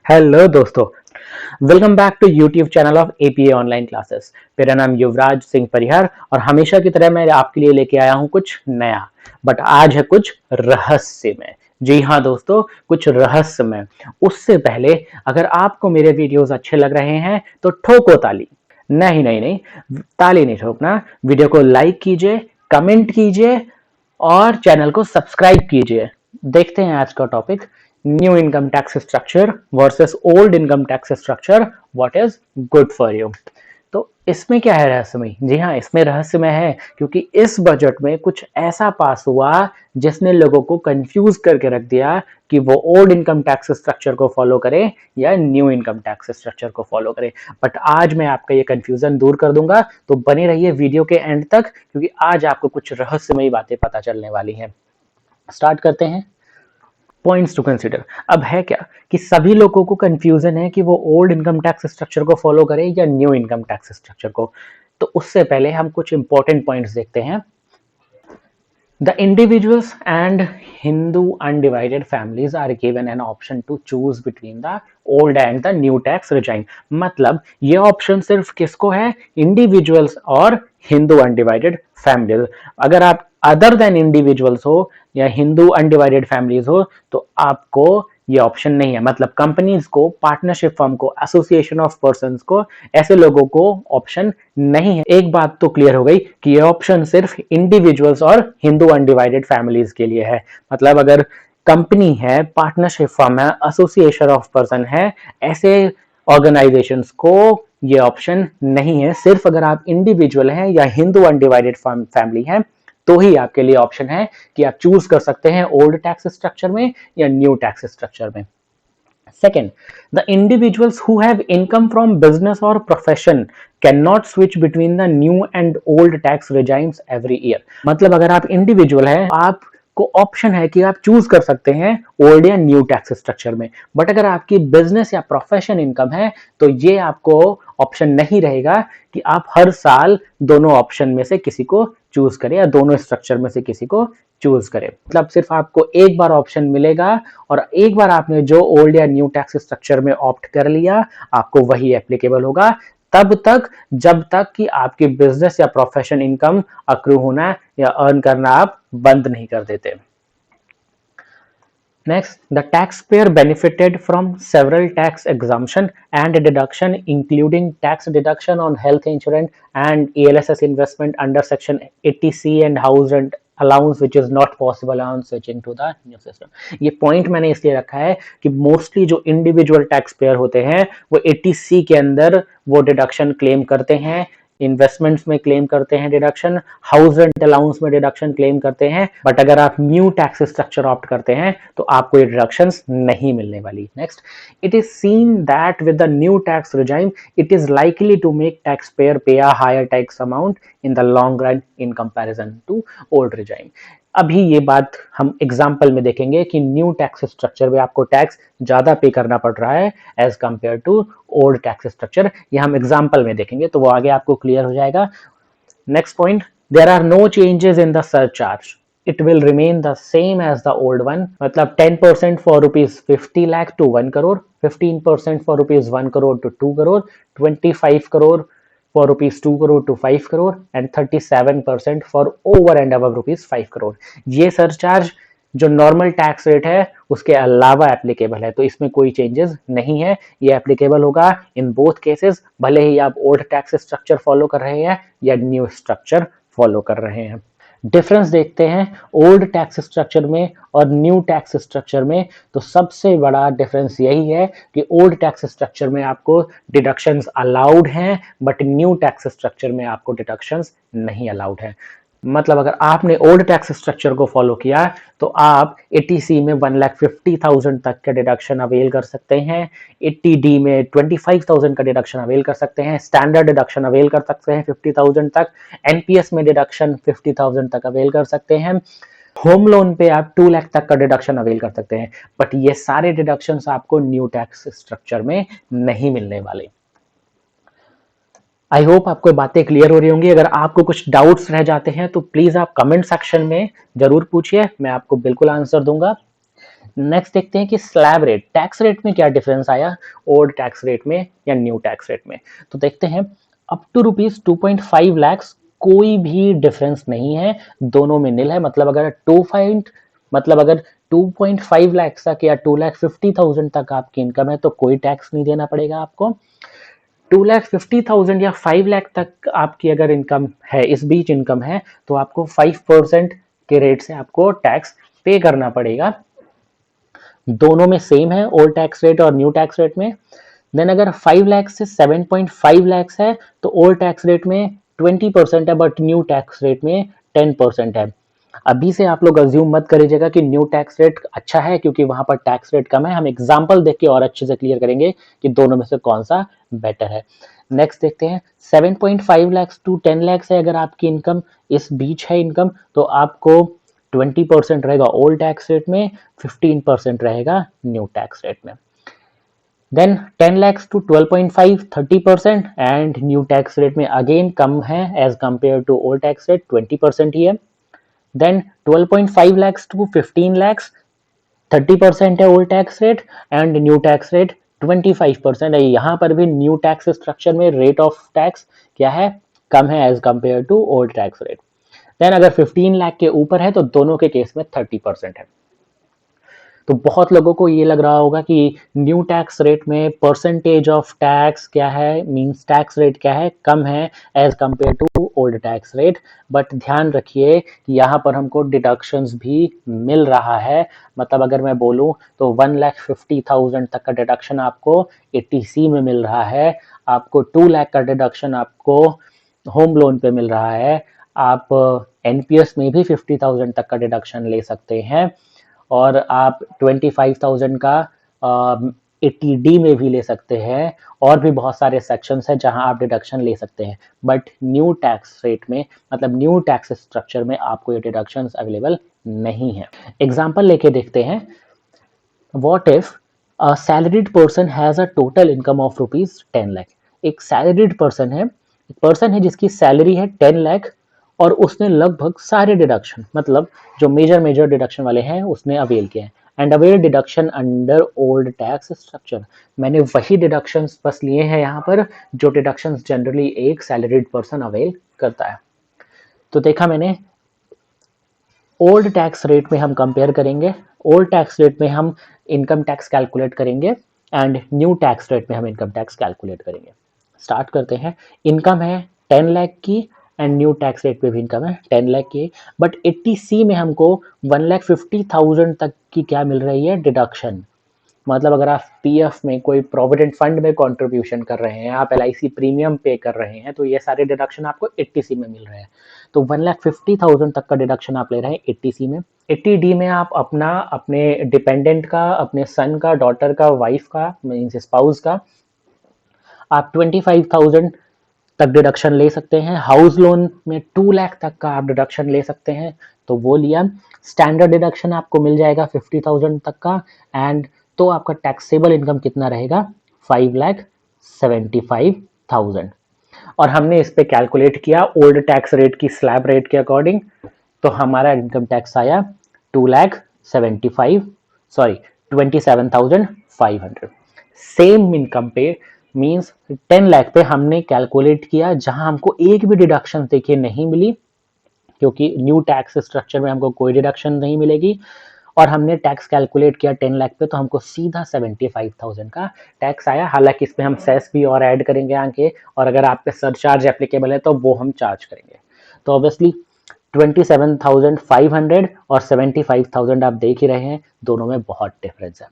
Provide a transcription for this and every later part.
Hello दोस्तों, welcome back to YouTube channel of APA online classes. मेरा नाम युवराज सिंह परिहर और हमेशा की तरह मैं आपके लिए लेके आया हूँ कुछ नया, बट आज है कुछ रहस्यमय। जी हाँ दोस्तों, कुछ रहस्यमय। उससे पहले अगर आपको मेरे वीडियोस अच्छे लग रहे हैं तो ठोको ताली। नहीं नहीं नहीं, ताली नहीं ठोकना। वीडियो को लाइक कीजिए, कमेंट कीजिए और चैनल को सब्सक्राइब कीजिए। देखते हैं आज का topic, new income tax structure versus old income tax structure, what is good for you. तो इसमें क्या है रहस्यमय? जी हाँ, इसमें रहस्यमय है क्योंकि इस बजट में कुछ ऐसा पास हुआ जिसने लोगों को कंफ्यूज करके रख दिया कि वो ओल्ड इनकम टैक्स स्ट्रक्चर को फॉलो करे या न्यू इनकम टैक्स स्ट्रक्चर को फॉलो करे। बट आज मैं आपका ये कंफ्यूजन दूर कर दूंगा, तो बने रहिए वीडियो के एंड तक क्योंकि आज आपको कुछ रहस्यमयी बातें पता चलने वाली हैं। स्टार्ट करते हैं। Points to consider. अब है क्या कि सभी लोगों को कंफ्यूजन है कि वो ओल्ड इनकम टैक्स स्ट्रक्चर को फॉलो करें या न्यू इनकम टैक्स स्ट्रक्चर को। तो उससे पहले हम कुछ इंपॉर्टेंट पॉइंट्स देखते हैं। The individuals and Hindu undivided families are given an option to choose between the old and the new tax regime। मतलब ये ऑप्शन सिर्फ किसको है? इंडिविजुअल्स और हिंदू अनडिवाइडेड फैमिलीज। अगर आप अदर देन इंडिविजुअल्स हो या हिंदू अनडिवाइडेड फैमिलीज हो तो आपको ये ऑप्शन नहीं है। मतलब कंपनीज को, पार्टनरशिप फर्म को, एसोसिएशन ऑफ पर्संस को, ऐसे लोगों को ऑप्शन नहीं है। एक बात तो क्लियर हो गई कि ये ऑप्शन सिर्फ इंडिविजुअल्स और हिंदू अनडिवाइडेड फैमिलीज के लिए है। मतलब अगर कंपनी है, पार्टनरशिप फर्म है, एसोसिएशन ऑफ पर्सन है, ऐसे ऑर्गेनाइजेशंस को ये ऑप्शन नहीं है। सिर्फ अगर आप इंडिविजुअल हैं या हिंदू अनडिवाइडेड फैमिली है तो ही आपके लिए ऑप्शन है कि आप चूज कर सकते हैं ओल्ड टैक्स स्ट्रक्चर में या न्यू टैक्स स्ट्रक्चर में। Second, the individuals who have income from business or profession cannot switch between the new and old tax regimes every year। मतलब अगर आप इंडिविजुअल हैं, आपको ऑप्शन है कि आप चूज कर सकते हैं ओल्ड या न्यू टैक्स स्ट्रक्चर में। बट अगर आपकी बिजनेस या प्रोफेशन इनकम है तो ये आपको ऑप्शन नहीं रहेगा कि आप हर साल दोनों ऑप्शन में से किसी को चूज करें या दोनों स्ट्रक्चर में से किसी को चूज करें। मतलब सिर्फ आपको एक बार ऑप्शन मिलेगा और एक बार आपने जो ओल्ड या न्यू टैक्स स्ट्रक्चर में ऑप्ट कर लिया आपको वही एप्लीकेबल होगा तब तक जब तक कि आपकी बिजनेस या प्रोफेशन इनकम अक्रू होना या अर्न करना आप बंद नहीं कर देते। Next, the taxpayer benefited from several tax exemption and deduction, including tax deduction on health insurance and ELSS investment under Section 80C and house rent allowance, which is not possible on switching to the new system। ये point मैंने इसलिए रखा है कि mostly जो individual tax payer होते हैं वो 80C के अंदर वो डिडक्शन क्लेम करते हैं, इन्वेस्टमेंट्स में क्लेम करते हैं डिडक्शन, हाउस रेंट अलाउंस में डिडक्शन क्लेम करते हैं। बट अगर आप न्यू टैक्स स्ट्रक्चर ऑप्ट करते हैं तो आपको ये डिडक्शंस नहीं मिलने वाली। Next, it is seen that with the new tax regime it is likely to make taxpayer pay a higher tax amount in the long run in comparison to old regime. अभी ये बात हम example में देखेंगे कि new tax structure में आपको tax ज्यादा पे करना पड़ रहा है as compared to old tax structure. ये हम एग्जाम्पल में देखेंगे तो वो आगे आपको क्लियर हो जाएगा। Next point, there are no changes in the surcharge, it will remain the same as the old one. मतलब 10% for ₹50 lakh to 1 crore, 15% for ₹1 crore to 2 crore, 25 crore for ₹2 crore to 5 crore and 37% for over and above ₹5 crore। ये surcharge जो normal tax rate है उसके अलावा applicable है, तो इसमें कोई चेंजेस नहीं है। ये एप्लीकेबल होगा इन बोथ केसेस, भले ही आप ओल्ड टैक्स स्ट्रक्चर फॉलो कर रहे हैं या न्यू स्ट्रक्चर फॉलो कर रहे हैं। डिफरेंस देखते हैं ओल्ड टैक्स स्ट्रक्चर में और न्यू टैक्स स्ट्रक्चर में। तो सबसे बड़ा डिफरेंस यही है कि ओल्ड टैक्स स्ट्रक्चर में आपको डिडक्शंस अलाउड हैं बट न्यू टैक्स स्ट्रक्चर में आपको डिडक्शंस नहीं अलाउड है। मतलब अगर आपने ओल्ड टैक्स स्ट्रक्चर को फॉलो किया तो आप 80C में 1,50,000 तक का डिडक्शन अवेल कर सकते हैं, 80D में 25,000 का डिडक्शन अवेल कर सकते हैं, स्टैंडर्ड डिडक्शन अवेल कर सकते हैं 50,000 तक, एनपीएस में डिडक्शन 50,000 तक अवेल कर सकते हैं, होम लोन पे आप 2 लाख तक का डिडक्शन अवेल कर सकते हैं। बट ये सारे डिडक्शंस आपको न्यू टैक्स स्ट्रक्चर में नहीं मिलने वाले। आई होप आपको बातें क्लियर हो रही होंगी। अगर आपको कुछ डाउट्स रह जाते हैं तो प्लीज आप कमेंट सेक्शन में जरूर पूछिए, मैं आपको बिल्कुल आंसर दूंगा। नेक्स्ट देखते हैं कि स्लैब रेट, टैक्स रेट में क्या डिफरेंस आया ओल्ड टैक्स रेट में या न्यू टैक्स रेट में। तो देखते हैं अप टू रुपीज 2.5 लाख कोई भी डिफरेंस नहीं है, दोनों में नील है। मतलब अगर 2.5 लाख तक या 2,50,000 तक आपकी इनकम है तो कोई टैक्स नहीं देना पड़ेगा आपको। 2,50,000 या 5 लाख तक आपकी अगर इनकम है, इस बीच इनकम है, तो आपको 5% के रेट से आपको टैक्स पे करना पड़ेगा। दोनों में सेम है ओल्ड टैक्स रेट और न्यू टैक्स रेट में। देन अगर 5 लाख से 7.5 लाख है तो ओल्ड टैक्स रेट में 20% है, बट न्यू टैक्स रेट में 10% है। अभी से आप लोग अज्यूम मत करिएगा कि न्यू टैक्स रेट अच्छा है क्योंकि वहां पर टैक्स रेट कम है। हम एग्जांपल देख के और अच्छे से क्लियर करेंगे कि दोनों में से कौन सा बेटर है। नेक्स्ट देखते हैं 7.5 लाख टू 10 लाख है अगर आपकी इनकम, इस बीच है इनकम, तो आपको 20% रहेगा ओल्ड टैक्स रेट में, 15% रहेगा न्यू टैक्स रेट में। Then 10 lakhs to 12.5 30% and new tax rate में अगेन कम है as compared to old tax rate, 20% ही है। देन 12.5 lakhs to 15 lakhs 30% है old tax rate and new tax rate 25% है। यहाँ पर भी न्यू टैक्स स्ट्रक्चर में रेट ऑफ टैक्स क्या है, कम है as compared to old tax rate. Then अगर 15 लाख के ऊपर है तो दोनों के केस में 30% है। तो बहुत लोगों को ये लग रहा होगा कि न्यू टैक्स रेट में परसेंटेज ऑफ टैक्स क्या है, मींस टैक्स रेट क्या है, कम है as compared to old tax rate. But ध्यान रखिए कि यहाँ पर हमको डिडक्शंस भी मिल रहा है। मतलब अगर मैं बोलूँ तो 1,50,000 तक का डिडक्शन आपको 80C में मिल रहा है, आपको 2 लाख का डिडक्शन आपको होम लोन पे मिल रहा है, आप एनपीएस में भी 50,000 तक का डिडक्शन ले सकते हैं, और आप 25,000 का 80D में भी ले सकते हैं, और भी बहुत सारे सेक्शंस हैं जहां आप डिडक्शन ले सकते हैं। बट न्यू टैक्स रेट में, मतलब न्यू टैक्स स्ट्रक्चर में आपको ये डिडक्शंस अवेलेबल नहीं है। एग्जांपल लेके देखते हैं। What if a salaried person has a total income of rupees 10 lakh. एक सैलरीड पर्सन है जिसकी सैलरी है 10 लाख और उसने लगभग सारे डिडक्शन, मतलब जो मेजर मेजर डिडक्शन वाले हैं उसने अवेल किए हैं। And avail deduction under old tax structure, मैंने वही डिडक्शंस बस लिए हैं यहाँ पर जो डिडक्शंस जनरली एक सैलरीड पर्सन अवेल करता है। तो देखा मैंने, ओल्ड टैक्स रेट में हम कंपेयर करेंगे, ओल्ड टैक्स रेट में हम इनकम टैक्स कैलकुलेट करेंगे एंड न्यू टैक्स रेट में हम इनकम टैक्स कैलकुलेट करेंगे। स्टार्ट करते हैं। इनकम है 10 लाख की एंड न्यू टैक्स रेट पे भी इनकम है 10 लाख की, बट 80C में हमको 1,50,000 तक की क्या मिल रही है, डिडक्शन। मतलब अगर आप पीएफ में कोई प्रोविडेंट फंड में कंट्रीब्यूशन कर रहे हैं, आप एलआईसी प्रीमियम पे कर रहे हैं, तो ये सारे डिडक्शन आपको 80C में मिल रहे हैं। तो 1,50,000 तक का डिडक्शन आप ले रहे हैं 80C में। 80D में आप अपना, अपने डिपेंडेंट का, अपने सन का, डॉटर का, वाइफ का, मीन्स स्पाउस का आप 25,000 तक डिडक्शन ले सकते हैं। हाउस लोन में 2 लाख तक का आप डिडक्शन ले सकते हैं, तो वो लिया। स्टैंडर्ड डिडक्शन आपको मिल जाएगा 50,000 तक का, एंड तो आपका टैक्सेबल इनकम कितना रहेगा, 5,75,000। और हमने इस पे कैलकुलेट किया ओल्ड टैक्स रेट की स्लैब रेट के अकॉर्डिंग, तो हमारा इनकम टैक्स आया 27,500। सेम इनकम पे, मींस 10 लाख पे हमने कैलकुलेट किया जहां हमको एक भी डिडक्शन देखिए नहीं मिली, क्योंकि न्यू टैक्स स्ट्रक्चर में हमको कोई डिडक्शन नहीं मिलेगी। और हमने टैक्स कैलकुलेट किया 10 लाख पे, तो हमको सीधा 75,000 का टैक्स आया। हालांकि इसमें हम सेस भी और ऐड करेंगे आगे, और अगर आप पे सरचार्ज एप्लीकेबल है तो वो हम चार्ज करेंगे। तो ऑब्वियसली 27,500 और 75,000 आप देख ही रहे हैं, दोनों में बहुत डिफरेंस है।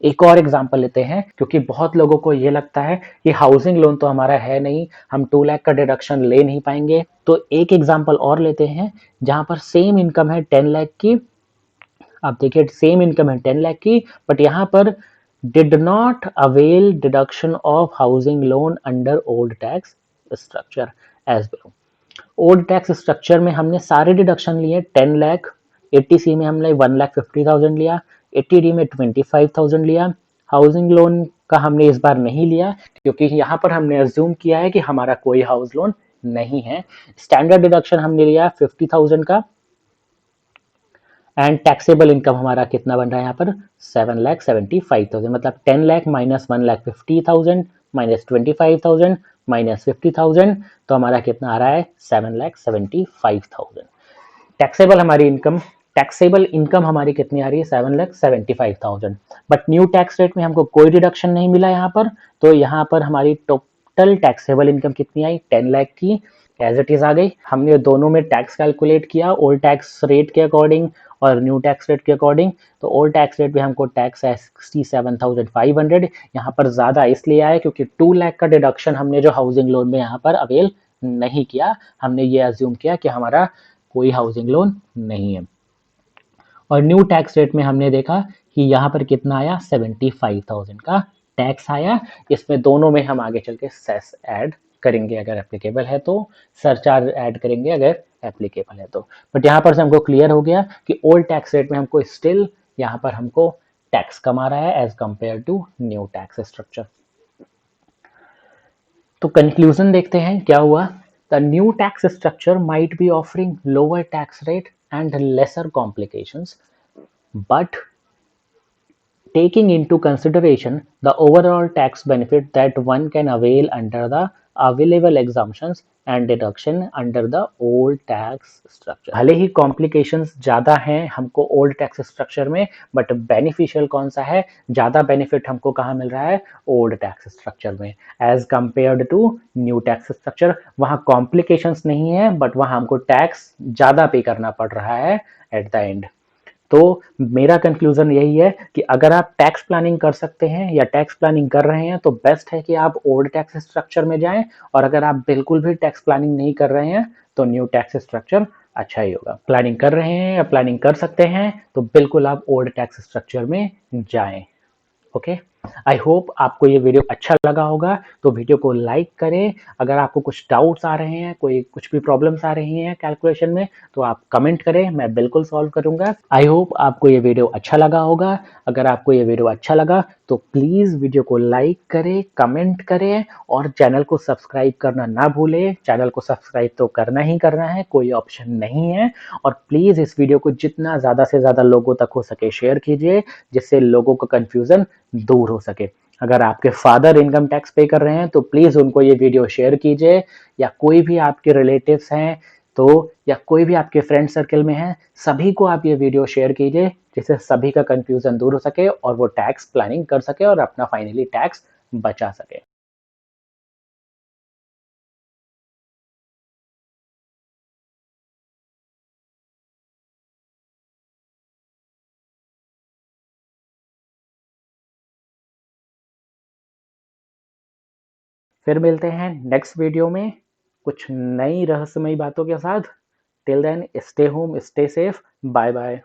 एक और एग्जांपल लेते हैं, क्योंकि बहुत लोगों को ये लगता है कि हाउसिंग लोन तो हमारा है नहीं, हम 2 लाख का डिडक्शन ले नहीं पाएंगे। तो एक एग्जांपल और लेते हैं जहां पर सेम इनकम है 10 लाख की। आप देखिए सेम इनकम है 10 लाख की, बट यहाँ पर did not avail deduction of housing loan under old tax structure as below. Old tax structure में हमने सारे डिडक्शन लिए 10 लाख, 80C में हमने 1,50,000 लिया, 80D में 25,000 लिया। हाउसिंग लोन का हमने इस बार नहीं लिया क्योंकि यहाँ पर हमने अज्यूम किया है कि हमारा कोई हाउस लोन नहीं है। स्टैंडर्ड डिडक्शन हमने लिया 50,000 का, एंड टैक्सेबल इनकम हमारा कितना बन रहा है यहाँ पर 7,75,000, मतलब 10 लाख माइनस 1,50,000 माइनस 25,000 माइनस 50,000, तो हमारा कितना आ रहा है 7,75,000। टैक्सेबल हमारी इनकम, टैक्सेबल इनकम हमारी कितनी आ रही है 7,75,000, बट न्यू टैक्स रेट में हमको कोई रिडक्शन नहीं मिला यहाँ पर, तो यहाँ पर हमारी टोटल टैक्सेबल इनकम कितनी आई 10 लाख की एज इट इज आ गई। हमने दोनों में टैक्स कैलकुलेट किया ओल्ड टैक्स रेट के अकॉर्डिंग और न्यू टैक्स रेट के अकॉर्डिंग, तो ओल्ड टैक्स रेट में हमको टैक्स है 67,500, यहाँ पर ज़्यादा इसलिए आया क्योंकि 2 लाख का डिडक्शन हमने जो हाउसिंग लोन में यहाँ पर अवेल नहीं किया, हमने ये अज्यूम किया कि हमारा कोई हाउसिंग लोन नहीं है। और न्यू टैक्स रेट में हमने देखा कि यहाँ पर कितना आया 75,000 का टैक्स आया। इसमें दोनों में हम आगे चल के सेस ऐड करेंगे अगर एप्लीकेबल है तो, सरचार्ज ऐड करेंगे अगर एप्लीकेबल है तो। बट यहाँ पर से हमको क्लियर हो गया कि ओल्ड टैक्स रेट में हमको स्टिल यहाँ पर हमको टैक्स कम आ रहा है as compared to new tax structure. तो कंक्लूजन देखते हैं क्या हुआ। The new tax structure might be offering lower tax rate and lesser complications, but taking into consideration the overall tax benefit that one can avail under the available exemptions and deduction under the old tax structure। भले ही complications ज़्यादा हैं हमको old tax structure में, but beneficial कौन सा है, ज़्यादा benefit हमको कहाँ मिल रहा है ओल्ड टैक्स स्ट्रक्चर में as compared to new tax structure. वहाँ कॉम्प्लिकेशंस नहीं है बट वहाँ हमको टैक्स ज़्यादा पे करना पड़ रहा है एट द एंड। तो मेरा कंक्लूजन यही है कि अगर आप टैक्स प्लानिंग कर सकते हैं या टैक्स प्लानिंग कर रहे हैं तो बेस्ट है कि आप ओल्ड टैक्स स्ट्रक्चर में जाएं, और अगर आप बिल्कुल भी टैक्स प्लानिंग नहीं कर रहे हैं तो न्यू टैक्स स्ट्रक्चर अच्छा ही होगा। प्लानिंग कर रहे हैं या प्लानिंग कर सकते हैं तो बिल्कुल आप ओल्ड टैक्स स्ट्रक्चर में जाएं। ओके, आई होप आपको ये वीडियो अच्छा लगा होगा, तो वीडियो को लाइक करें। अगर आपको कुछ डाउट्स आ रहे हैं, कोई कुछ भी प्रॉब्लम्स आ रही हैं कैलकुलेशन में, तो आप कमेंट करें, मैं बिल्कुल सॉल्व करूंगा। आई होप आपको ये वीडियो अच्छा लगा होगा। अगर आपको ये वीडियो अच्छा लगा तो प्लीज़ वीडियो को लाइक करें, कमेंट करें और चैनल को सब्सक्राइब करना ना भूलें। चैनल को सब्सक्राइब तो करना ही करना है, कोई ऑप्शन नहीं है। और प्लीज़ इस वीडियो को जितना ज़्यादा से ज़्यादा लोगों तक हो सके शेयर कीजिए, जिससे लोगों का कन्फ्यूज़न दूर हो सके। अगर आपके फादर इनकम टैक्स पे कर रहे हैं तो प्लीज़ उनको ये वीडियो शेयर कीजिए, या कोई भी आपके रिलेटिव्स हैं तो, या कोई भी आपके फ्रेंड सर्कल में है, सभी को आप ये वीडियो शेयर कीजिए, जिससे सभी का कन्फ्यूज़न दूर हो सके और वो टैक्स प्लानिंग कर सके और अपना फाइनली टैक्स बचा सके। फिर मिलते हैं नेक्स्ट वीडियो में कुछ नई रहस्यमयी बातों के साथ। Till then stay home, stay safe, bye bye.